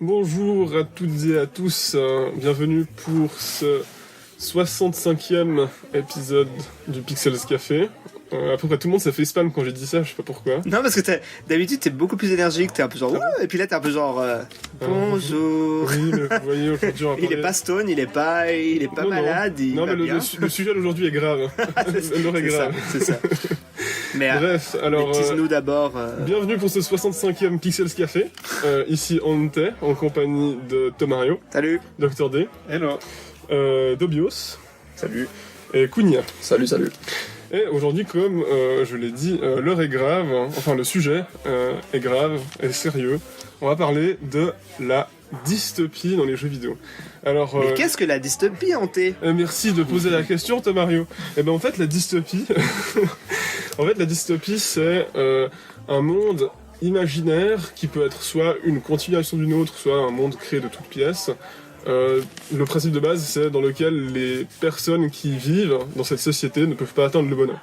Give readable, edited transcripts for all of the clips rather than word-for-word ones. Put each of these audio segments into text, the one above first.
Bonjour à toutes et à tous, bienvenue pour ce 65e épisode du Pixels Café. À peu près tout le monde s'est fait spam quand j'ai dit ça, je sais pas pourquoi. Non, parce que d'habitude t'es beaucoup plus énergique, t'es un peu genre ouais, et puis là t'es un peu genre bonjour. Oui, mais vous voyez aujourd'hui on va Il est parler- pas stone, il est pas Non, malade, il Non, va mais bien. le sujet d'aujourd'hui est grave. L'heure est C'est ça, grave. c'est ça. Mais Bref, alors tease-nous d'abord. bienvenue pour ce 65e Pixels Café. Ici on était en compagnie de Tomario, Salut. Dr D, Hello. Dobios Salut. et Kounia. Salut. Et aujourd'hui, comme je l'ai dit, l'heure est grave, enfin le sujet est grave et sérieux. On va parler de la dystopie dans les jeux vidéo. Alors, Mais qu'est-ce que la dystopie, Hanté? merci de poser la question, Tomario. Et ben en fait, la dystopie, c'est un monde imaginaire qui peut être soit une continuation d'une autre, soit un monde créé de toutes pièces. Le principe de base, c'est dans lequel les personnes qui vivent dans cette société ne peuvent pas atteindre le bonheur.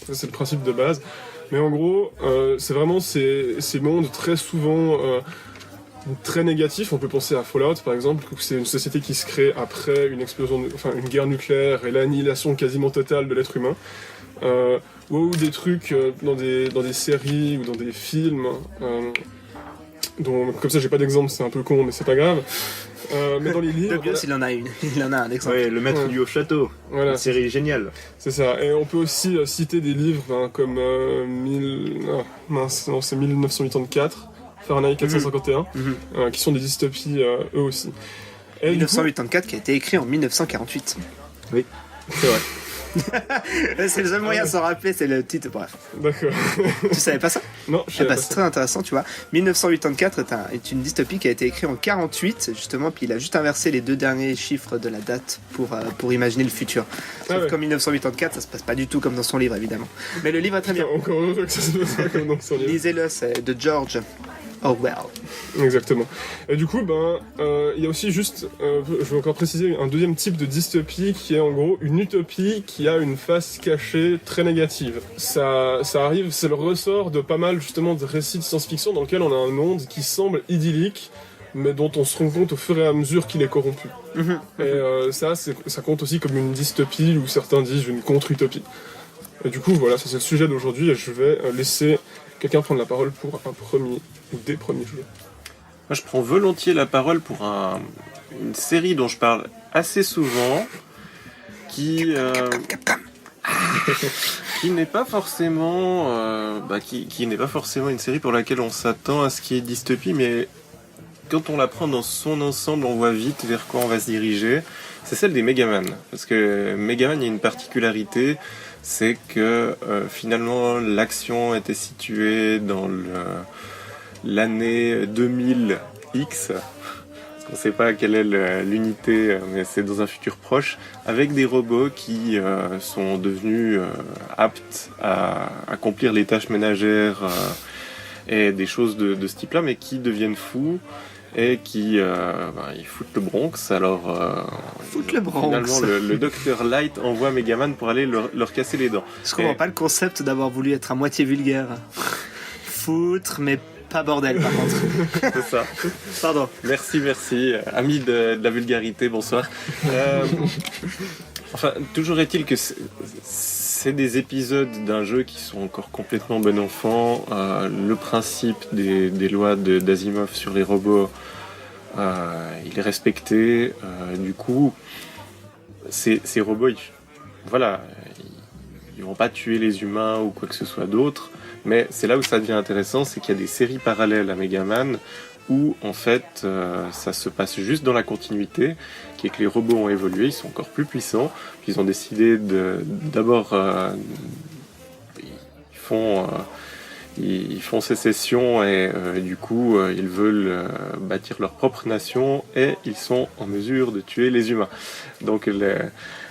Ça, c'est le principe de base. Mais en gros, c'est vraiment ces mondes très souvent très négatifs. On peut penser à Fallout, par exemple, où c'est une société qui se crée après une explosion, une guerre nucléaire et l'annihilation quasiment totale de l'être humain. Ou des trucs dans des séries ou dans des films. Comme ça, j'ai pas d'exemple, c'est un peu con, mais c'est pas grave. Mais dans les livres, Tobias, il en a un exemple. Ouais, le maître Ouais. du haut château. voilà, Une série géniale. c'est ça. Et on peut aussi citer des livres comme c'est 1984, Fahrenheit 451, qui sont des dystopies eux aussi. Et du coup- 1984 qui a été écrit en 1948. C'est vrai. C'est le seul moyen de s'en rappeler, c'est le titre. Bref, D'accord. tu savais pas ça? Non, je Eh savais ben, pas c'est ça. très intéressant, tu vois. 1984 est une dystopie qui a été écrite en 48, justement, puis il a juste inversé les deux derniers chiffres de la date pour imaginer le futur. Sauf Ah ouais. qu'en 1984, ça se passe pas du tout comme dans son livre, évidemment. Mais le livre est très bien. Encore heureux que ça se passe pas comme dans son livre. Lisez-le, c'est de George Orwell. Exactement. Et du coup, il y a aussi juste, je vais encore préciser, un deuxième type de dystopie qui est en gros une utopie qui a une face cachée très négative. Ça arrive, c'est le ressort de pas mal justement de récits de science-fiction dans lesquels on a un monde qui semble idyllique, mais dont on se rend compte au fur et à mesure qu'il est corrompu. Et ça compte aussi comme une dystopie, ou certains disent une contre-utopie. Et du coup, voilà, ça c'est le sujet d'aujourd'hui, et je vais laisser quelqu'un prendre la parole pour un premier ou des premiers jeux. Moi, je prends volontiers la parole pour une série dont je parle assez souvent, qui n'est pas forcément, qui n'est pas forcément une série pour laquelle on s'attend à ce qui est dystopie, mais quand on la prend dans son ensemble, on voit vite vers quoi on va se diriger. C'est celle des Megaman, parce que Megaman, il y a une particularité, c'est que finalement l'action était située dans l'année 2000X, parce qu'on ne sait pas quelle est l'unité, mais c'est dans un futur proche, avec des robots qui sont devenus aptes à accomplir les tâches ménagères et des choses de ce type-là, mais qui deviennent fous et qui ils foutent le Bronx. Alors Foutre le Bronx. finalement le Dr Light envoie Megaman pour aller leur casser les dents. Je comprends pas le concept d'avoir voulu être à moitié vulgaire. Foutre, mais pas bordel par contre. C'est ça. Pardon. Merci. Ami de la vulgarité, bonsoir. Enfin, toujours est-il que c'est des épisodes d'un jeu qui sont encore complètement bon enfant. Le principe des lois d'Asimov sur les robots, il est respecté. Du coup, ces robots, ils vont pas tuer les humains ou quoi que ce soit d'autre. Mais c'est là où ça devient intéressant, c'est qu'il y a des séries parallèles à Megaman où en fait ça se passe juste dans la continuité, qui est que les robots ont évolué, ils sont encore plus puissants, puis ils ont décidé d'abord ils font sécession et du coup ils veulent bâtir leur propre nation et ils sont en mesure de tuer les humains. Donc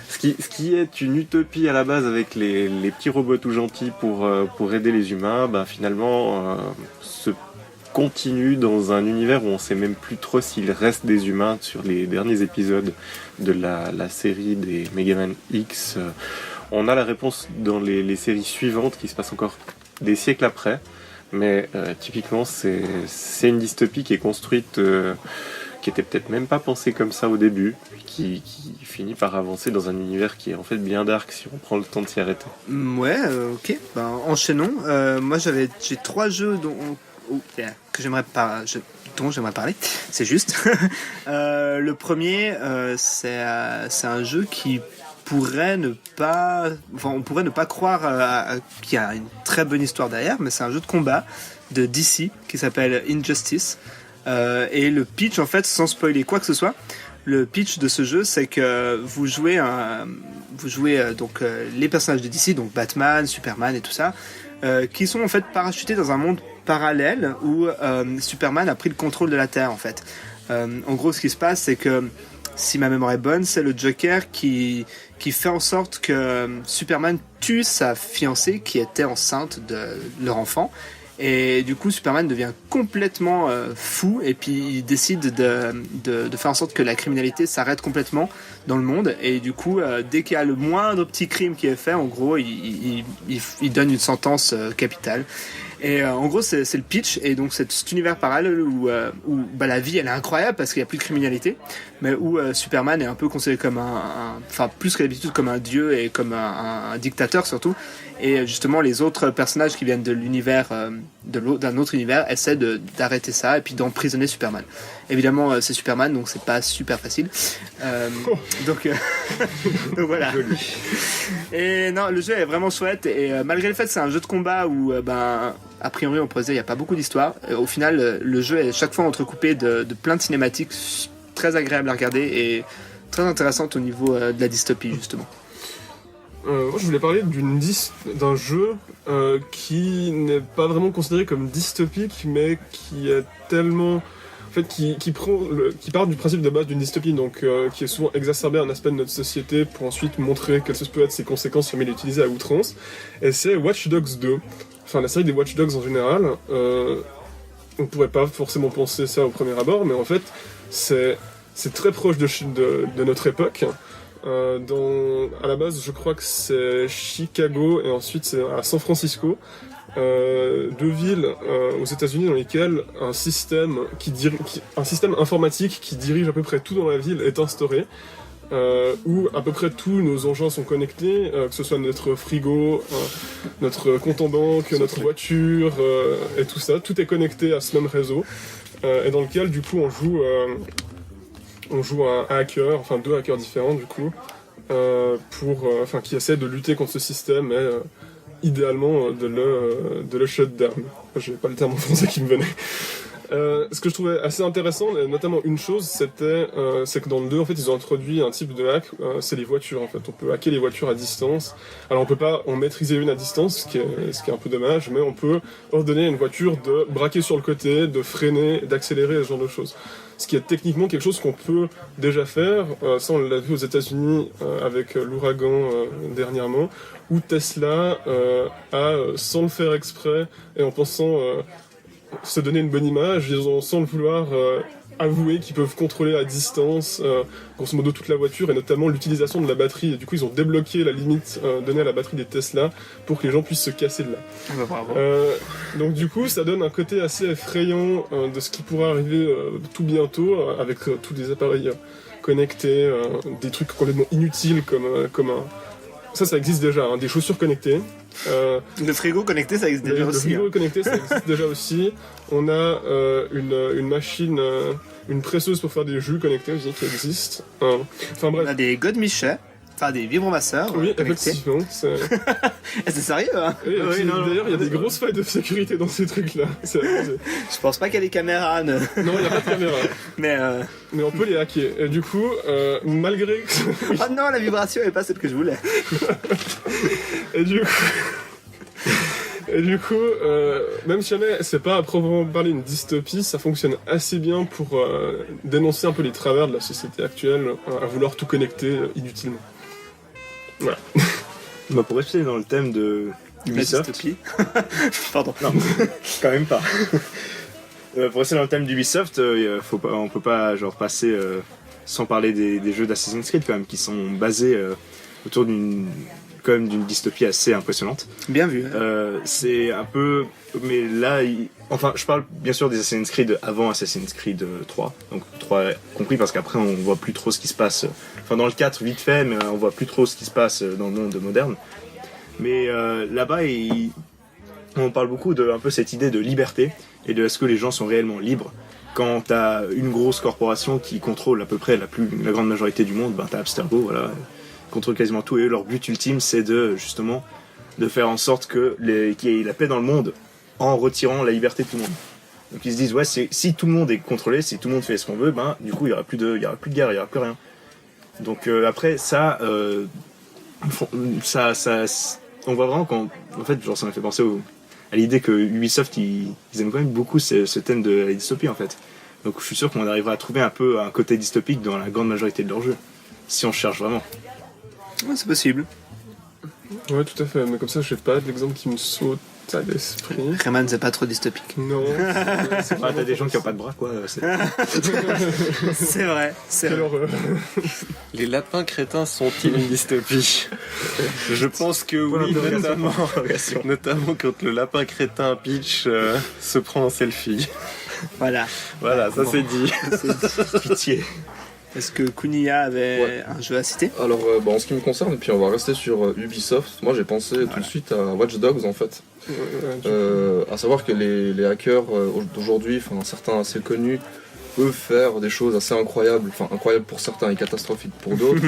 ce qui est une utopie à la base avec les petits robots tout gentils pour aider les humains, finalement se continue dans un univers où on sait même plus trop s'il reste des humains sur les derniers épisodes de la série des Megaman X. On a la réponse dans les séries suivantes qui se passent encore des siècles après, mais typiquement c'est une dystopie qui est construite qui était peut-être même pas pensé comme ça au début, qui finit par avancer dans un univers qui est en fait bien dark si on prend le temps de s'y arrêter. Ouais, ok. Ben, enchaînons. Moi, j'ai 3 jeux dont j'aimerais parler. C'est juste. Le premier, c'est un jeu qui pourrait ne pas, on pourrait ne pas croire qu'il y a une très bonne histoire derrière, mais c'est un jeu de combat de DC qui s'appelle Injustice. Et le pitch, en fait, sans spoiler quoi que ce soit, le pitch de ce jeu, c'est que vous jouez donc les personnages de DC, donc Batman, Superman et tout ça, qui sont en fait parachutés dans un monde parallèle où Superman a pris le contrôle de la Terre, en fait. En gros, ce qui se passe, c'est que si ma mémoire est bonne, c'est le Joker qui fait en sorte que Superman tue sa fiancée qui était enceinte de leur enfant. Et du coup, Superman devient complètement fou et puis il décide de faire en sorte que la criminalité s'arrête complètement dans le monde. Et du coup, dès qu'il y a le moindre petit crime qui est fait, en gros, il donne une sentence capitale. Et en gros, c'est le pitch. Et donc, c'est cet univers parallèle où la vie, elle est incroyable parce qu'il n'y a plus de criminalité, mais où Superman est un peu considéré comme enfin, plus que d'habitude, comme un dieu et comme un dictateur surtout. Et justement, les autres personnages qui viennent de l'univers, d'un autre univers, essaient d'arrêter ça et puis d'emprisonner Superman. Évidemment, c'est Superman, donc c'est pas super facile. Donc voilà. Et non, le jeu est vraiment chouette. Et malgré le fait que c'est un jeu de combat où, a priori, on pourrait se dire il n'y a pas beaucoup d'histoire. Au final, le jeu est chaque fois entrecoupé de plein de cinématiques très agréables à regarder et très intéressantes au niveau de la dystopie, justement. Moi, je voulais parler d'un jeu qui n'est pas vraiment considéré comme dystopique, mais qui est tellement... En fait, qui part du principe de base d'une dystopie, donc qui est souvent exacerbé un aspect de notre société pour ensuite montrer quelles peuvent être ses conséquences si on est utilisé à outrance. Et c'est Watch Dogs 2. Enfin, la série des Watch Dogs en général. On pourrait pas forcément penser ça au premier abord, mais en fait, c'est très proche de notre époque. À la base, je crois que c'est Chicago et ensuite c'est à San Francisco, 2 villes aux États-Unis dans lesquelles un système informatique qui dirige à peu près tout dans la ville est instauré, où à peu près tous nos engins sont connectés, que ce soit notre frigo, notre compte en banque, notre voiture et tout ça, tout est connecté à ce même réseau, et dans lequel du coup on joue un hacker, enfin 2 hackers différents du coup, qui essaient de lutter contre ce système et idéalement de le shut down. J'ai pas le terme en français qui me venait. Ce que je trouvais assez intéressant, et notamment une chose, c'est que dans le 2, en fait, ils ont introduit un type de hack, c'est les voitures, en fait. On peut hacker les voitures à distance. Alors, on peut pas en maîtriser une à distance, ce qui est un peu dommage, mais on peut ordonner à une voiture de braquer sur le côté, de freiner, d'accélérer, ce genre de choses. Ce qui est techniquement quelque chose qu'on peut déjà faire. Ça, on l'a vu aux États-Unis avec l'ouragan dernièrement, où Tesla a, sans le faire exprès, et en pensant se donner une bonne image, ils ont, sans le vouloir, avoué qu'ils peuvent contrôler à distance, grosso modo, toute la voiture, et notamment l'utilisation de la batterie. Et du coup, ils ont débloqué la limite donnée à la batterie des Tesla pour que les gens puissent se casser de là. Bravo. Donc du coup, ça donne un côté assez effrayant de ce qui pourra arriver tout bientôt, avec tous les appareils connectés, des trucs complètement inutiles comme un... Ça existe déjà, hein, des chaussures connectées. Le frigo connecté, ça existe déjà aussi. Le frigo connecté, ça existe déjà aussi. On a une machine, une presseuse pour faire des jus connectés aussi qui existe. Enfin bref. On a des godemichets, enfin des vibromasseurs. Oui, connectés. effectivement. C'est sérieux, hein? Oui, d'ailleurs, il y a des grosses failles de sécurité dans ces trucs-là. Je pense pas qu'il y a des caméras. Non, il n'y a pas de caméra. Mais on peut les hacker. Et du coup, malgré que... Oh non, la vibration n'est pas celle que je voulais. Et du coup, même si jamais c'est pas à proprement parler une dystopie, ça fonctionne assez bien pour dénoncer un peu les travers de la société actuelle à vouloir tout connecter inutilement. Voilà. Pour rester dans le thème de Ubisoft... La dystopie. Pardon. Non, quand même pas. Pour rester dans le thème d'Ubisoft, on peut pas passer sans parler des jeux d'Assassin's Creed quand même, qui sont basés autour d'une quand même d'une dystopie assez impressionnante. Bien vu. C'est un peu... Mais là, enfin, je parle bien sûr des Assassin's Creed avant Assassin's Creed 3. Donc 3 compris parce qu'après on voit plus trop ce qui se passe. Enfin dans le 4 vite fait, mais on voit plus trop ce qui se passe dans le monde moderne. Mais là-bas, on parle beaucoup de un peu cette idée de liberté et de est-ce que les gens sont réellement libres. Quand t'as une grosse corporation qui contrôle à peu près la grande majorité du monde, ben t'as Abstergo, voilà, contrôle quasiment tout. Et leur but ultime, c'est justement de faire en sorte qu'il y ait la paix dans le monde en retirant la liberté de tout le monde. Donc ils se disent, ouais, si tout le monde est contrôlé, si tout le monde fait ce qu'on veut, ben du coup il y aura plus de guerre, il y aura plus rien. Donc après ça, on voit vraiment en fait, genre ça m'a fait penser à l'idée que Ubisoft ils aiment quand même beaucoup ce thème de la dystopie en fait. Donc je suis sûr qu'on arrivera à trouver un peu un côté dystopique dans la grande majorité de leurs jeux, si on cherche vraiment. Ouais, c'est possible. Ouais, tout à fait, mais comme ça, je sais pas l'exemple qui me saute à l'esprit. Rayman, c'est pas trop dystopique. Non. T'as des gens qui ont pas de bras, quoi. C'est vrai, c'est Quelle vrai. horreur. Les lapins crétins sont-ils une dystopie? Je pense que oui, notamment quand le lapin crétin Peach se prend en selfie. Voilà. Voilà, ça c'est dit. Pitié. Est-ce que Kuniya avait un jeu à citer? Alors, en ce qui me concerne, et puis on va rester sur Ubisoft, moi j'ai pensé tout de suite à Watch Dogs en fait. À savoir que les hackers d'aujourd'hui, enfin certains assez connus, peuvent faire des choses assez incroyables, enfin incroyables pour certains et catastrophiques pour d'autres.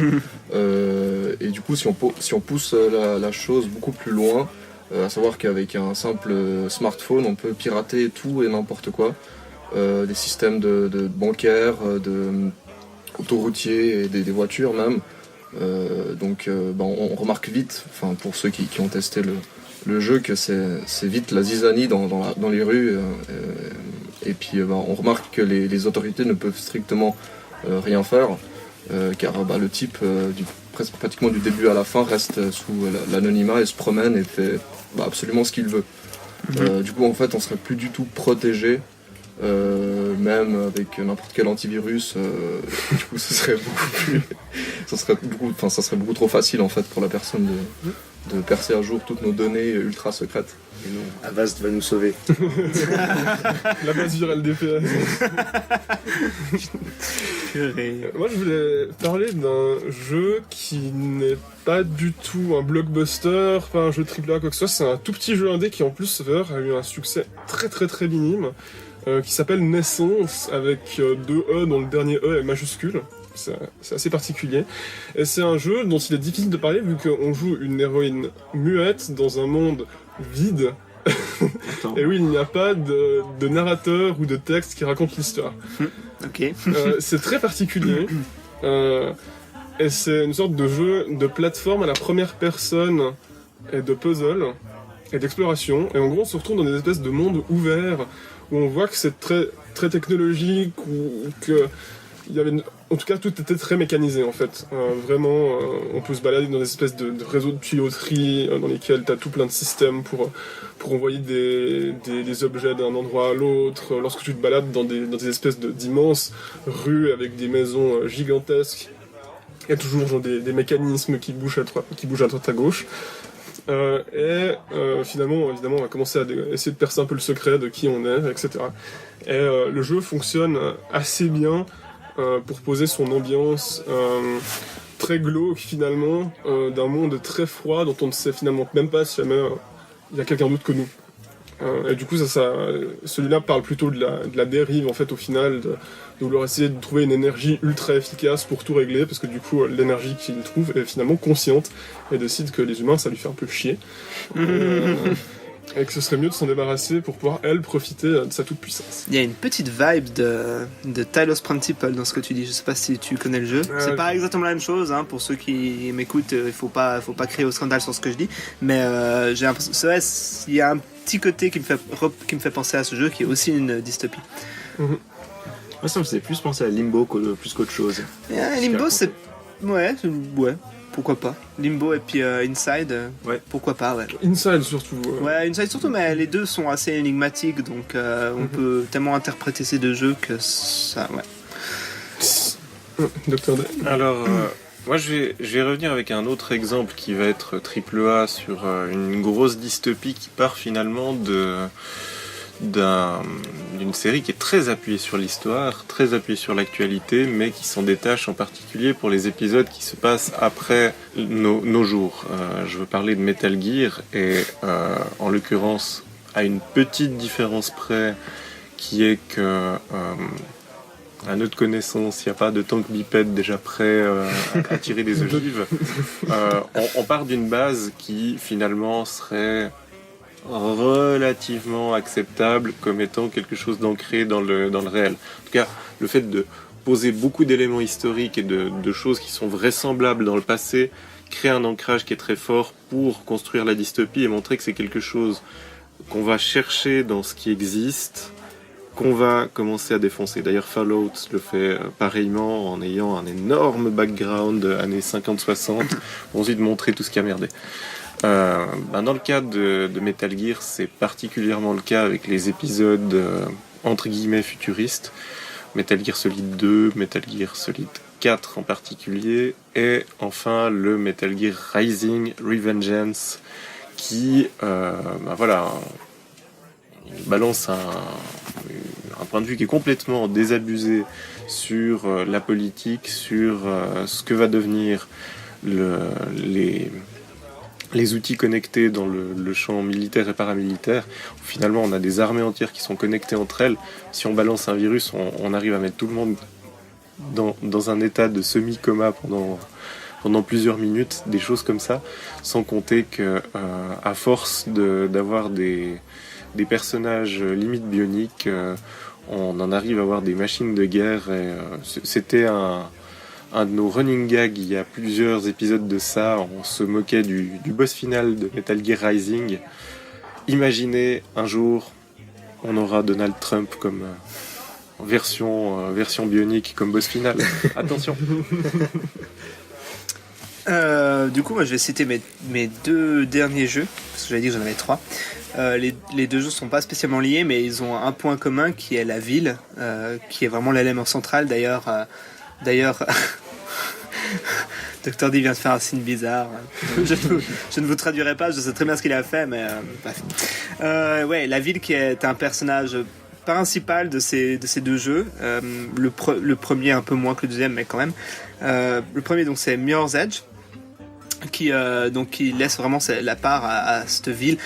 Et du coup, si on pousse la chose beaucoup plus loin, à savoir qu'avec un simple smartphone, on peut pirater tout et n'importe quoi. Des systèmes de bancaires, autoroutiers et des voitures même. On remarque vite, enfin pour ceux qui ont testé le jeu, que c'est vite la zizanie dans les rues. Et puis on remarque que les autorités ne peuvent strictement rien faire, car le type pratiquement du début à la fin reste sous l'anonymat et se promène et fait absolument ce qu'il veut. Du coup en fait on serait plus du tout protégé. Même avec n'importe quel antivirus, du coup ça serait beaucoup trop facile en fait pour la personne de percer à jour toutes nos données ultra secrètes. Et non, Avast va nous sauver. La base virale DPS. Moi je voulais parler d'un jeu qui n'est pas du tout un blockbuster, pas un jeu AAA, quoi que ce soit. C'est un tout petit jeu indé qui en plus a eu un succès très très très minime. Qui s'appelle Naissance, avec 2 E dont le dernier E est majuscule. C'est assez particulier. Et c'est un jeu dont il est difficile de parler vu qu'on joue une héroïne muette dans un monde vide. Et oui, il n'y a pas de narrateur ou de texte qui raconte l'histoire. Ok. C'est très particulier. Et c'est une sorte de jeu de plateforme à la première personne et de puzzle et d'exploration. Et en gros, on se retrouve dans des espèces de mondes ouverts où on voit que c'est très, très technologique, ou que en tout cas tout était très mécanisé en fait. Vraiment, on peut se balader dans des espèces de réseaux de tuyauterie dans lesquels tu as tout plein de systèmes pour envoyer des objets d'un endroit à l'autre. Lorsque tu te balades dans des espèces d'immenses rues avec des maisons gigantesques, il y a toujours genre, des mécanismes qui bougent à droite à gauche. Finalement, évidemment, on va commencer à essayer de percer un peu le secret de qui on est, etc. Et le jeu fonctionne assez bien pour poser son ambiance très glauque, finalement, d'un monde très froid dont on ne sait finalement même pas si jamais il y a quelqu'un d'autre que nous. Et du coup, celui-là parle plutôt de la dérive, en fait, au final, de vouloir essayer de trouver une énergie ultra efficace pour tout régler, parce que du coup, l'énergie qu'il trouve est finalement consciente et décide que les humains, ça lui fait un peu chier. Et que ce serait mieux de s'en débarrasser pour pouvoir, elle, profiter de sa toute-puissance. Il y a une petite vibe de Talos Principle dans ce que tu dis. Je sais pas si tu connais le jeu. C'est pas exactement la même chose, hein, pour ceux qui m'écoutent, il faut pas crier au scandale sur ce que je dis. Mais j'ai l'impression, c'est vrai, il y a un petit côté qui me fait penser à ce jeu, qui est aussi une dystopie. Moi, ça me faisait plus penser à Limbo plus qu'autre chose. Limbo, c'est... Ouais, pourquoi pas. Limbo et puis Inside, pourquoi pas, ouais. Inside surtout. Ouais, Inside surtout, mais les deux sont assez énigmatiques, donc on peut tellement interpréter ces deux jeux que ça, ouais. Dr. D. Alors, Moi, je vais revenir avec un autre exemple qui va être AAA sur une grosse dystopie qui part finalement d'une série qui est très appuyée sur l'histoire, très appuyée sur l'actualité, mais qui s'en détache en particulier pour les épisodes qui se passent après nos jours. Je veux parler de Metal Gear et en l'occurrence à une petite différence près qui est que à notre connaissance, il n'y a pas de tank bipède déjà prêt à tirer des ogives. On part d'une base qui finalement serait relativement acceptable comme étant quelque chose d'ancré dans le réel. En tout cas, le fait de poser beaucoup d'éléments historiques et de choses qui sont vraisemblables dans le passé crée un ancrage qui est très fort pour construire la dystopie et montrer que c'est quelque chose qu'on va chercher dans ce qui existe, qu'on va commencer à défoncer. D'ailleurs, Fallout le fait pareillement en ayant un énorme background années 50-60 pour ensuite montrer tout ce qui a merdé. Dans le cas de Metal Gear, c'est particulièrement le cas avec les épisodes entre guillemets futuristes. Metal Gear Solid 2, Metal Gear Solid 4 en particulier, et enfin le Metal Gear Rising Revengeance qui il balance un point de vue qui est complètement désabusé sur la politique, sur ce que va devenir les outils connectés dans le champ militaire et paramilitaire. Finalement, on a des armées entières qui sont connectées entre elles. Si on balance un virus, on arrive à mettre tout le monde dans un état de semi-coma pendant plusieurs minutes, des choses comme ça, sans compter que à force d'avoir des personnages limite bioniques, on en arrive à avoir des machines de guerre. Et, c'était un de nos running gags il y a plusieurs épisodes de ça. On se moquait du boss final de Metal Gear Rising. Imaginez un jour, on aura Donald Trump comme version bionique comme boss final. Attention. Du coup, moi, je vais citer mes deux derniers jeux, parce que j'avais dit que j'en avais trois. Les deux jeux sont pas spécialement liés, mais ils ont un point commun qui est la ville, qui est vraiment l'élément central. D'ailleurs, Dr. D vient de faire un signe bizarre. Je ne vous traduirai pas, je sais très bien ce qu'il a fait, mais bref. Ouais, la ville qui est un personnage principal de ces deux jeux. Le premier un peu moins que le deuxième, mais quand même. Le premier, donc, c'est Mirror's Edge, qui laisse vraiment la part à cette ville.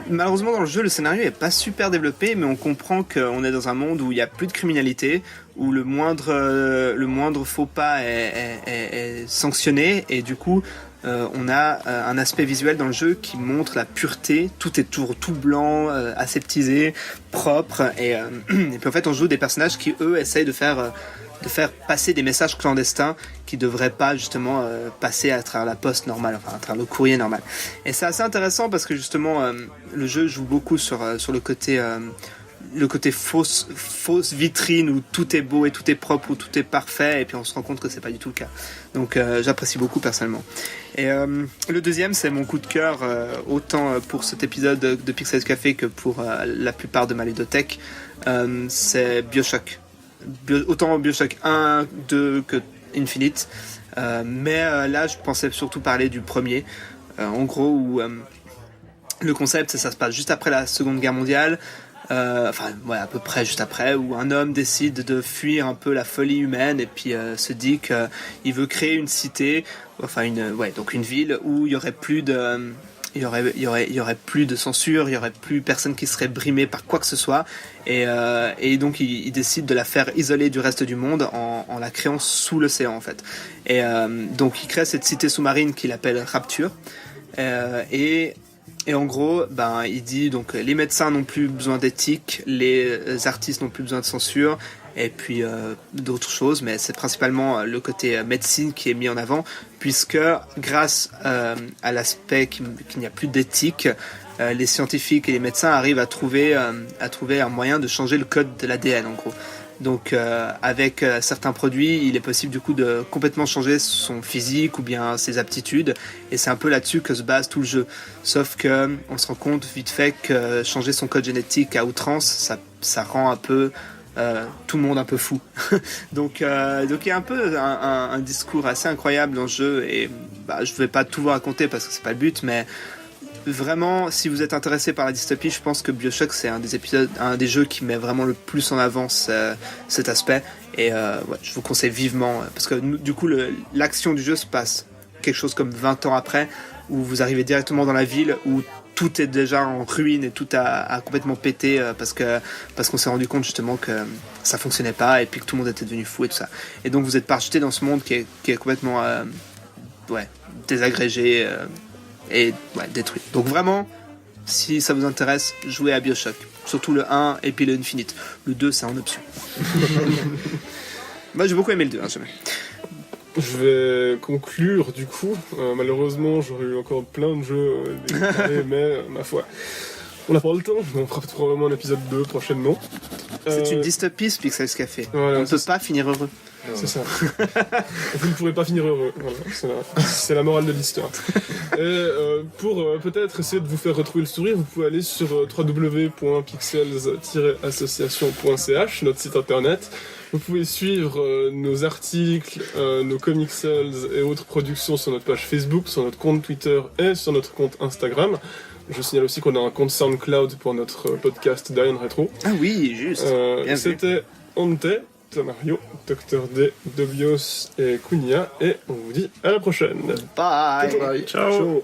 Malheureusement, dans le jeu, le scénario est pas super développé, mais on comprend qu'on est dans un monde où il y a plus de criminalité, où le moindre faux pas est sanctionné, et du coup on a un aspect visuel dans le jeu qui montre la pureté. Tout est tout blanc, aseptisé, propre, et puis en fait on joue des personnages qui eux essayent de faire passer des messages clandestins qui devraient pas justement passer à travers la poste normale, enfin à travers le courrier normal. Et c'est assez intéressant parce que justement le jeu joue beaucoup sur le côté fausse vitrine où tout est beau et tout est propre, où tout est parfait, et puis on se rend compte que c'est pas du tout le cas. Donc j'apprécie beaucoup personnellement. Et le deuxième, c'est mon coup de cœur, autant pour cet épisode de Pixel Café que pour la plupart de ma ludothèque, c'est BioShock. Autant BioShock 1, 2 que Infinite, mais là je pensais surtout parler du premier, en gros où le concept ça se passe juste après la Seconde Guerre mondiale, à peu près juste après, où un homme décide de fuir un peu la folie humaine et puis se dit qu'il veut créer une cité, donc une ville où il y aurait plus de il y aurait plus de censure, il y aurait plus personne qui serait brimé par quoi que ce soit, et donc il décide de la faire isoler du reste du monde en la créant sous l'océan en fait. Et donc il crée cette cité sous-marine qu'il appelle Rapture, et en gros il dit donc les médecins n'ont plus besoin d'éthique, les artistes n'ont plus besoin de censure, et puis d'autres choses, mais c'est principalement le côté médecine qui est mis en avant, puisque grâce à l'aspect qu'il n'y a plus d'éthique, les scientifiques et les médecins arrivent à trouver un moyen de changer le code de l'ADN en gros. Donc avec certains produits, il est possible du coup de complètement changer son physique ou bien ses aptitudes, et c'est un peu là-dessus que se base tout le jeu. Sauf que on se rend compte vite fait que changer son code génétique à outrance, ça rend un peu tout le monde un peu fou. donc il y a un peu un discours assez incroyable dans le jeu, et je vais pas tout vous raconter parce que c'est pas le but, mais vraiment, si vous êtes intéressé par la dystopie, je pense que BioShock c'est un des jeux qui met vraiment le plus en avant cet aspect, et je vous conseille vivement, parce que du coup l'action du jeu se passe quelque chose comme 20 ans après, où vous arrivez directement dans la ville où tout est déjà en ruine et tout a complètement pété parce qu'on s'est rendu compte justement que ça fonctionnait pas, et puis que tout le monde était devenu fou et tout ça. Et donc vous êtes parachuté dans ce monde qui est complètement désagrégé et détruit. Donc vraiment, si ça vous intéresse, jouez à BioShock. Surtout le 1 et puis le Infinite. Le 2, c'est en option. Moi, j'ai beaucoup aimé le 2, jamais. Je vais conclure du coup. Malheureusement, j'aurais eu encore plein de jeux à parler, mais ma foi, on n'a pas le temps. On fera probablement un épisode 2 prochainement. C'est une dystopie, ce Pixels Café. Voilà, on ne peut pas finir heureux. C'est ça. Vous ne pourrez pas finir heureux. Voilà, c'est la morale de l'histoire. Et pour peut-être essayer de vous faire retrouver le sourire, vous pouvez aller sur www.pixels-association.ch, notre site internet. Vous pouvez suivre nos articles, nos comicels et autres productions sur notre page Facebook, sur notre compte Twitter et sur notre compte Instagram. Je signale aussi qu'on a un compte SoundCloud pour notre podcast Diane Retro. Ah oui, juste. C'était Ante, Tamario, Dr. D, Dobios et Kunia, et on vous dit à la prochaine. Bye. Bye. Ciao. Ciao.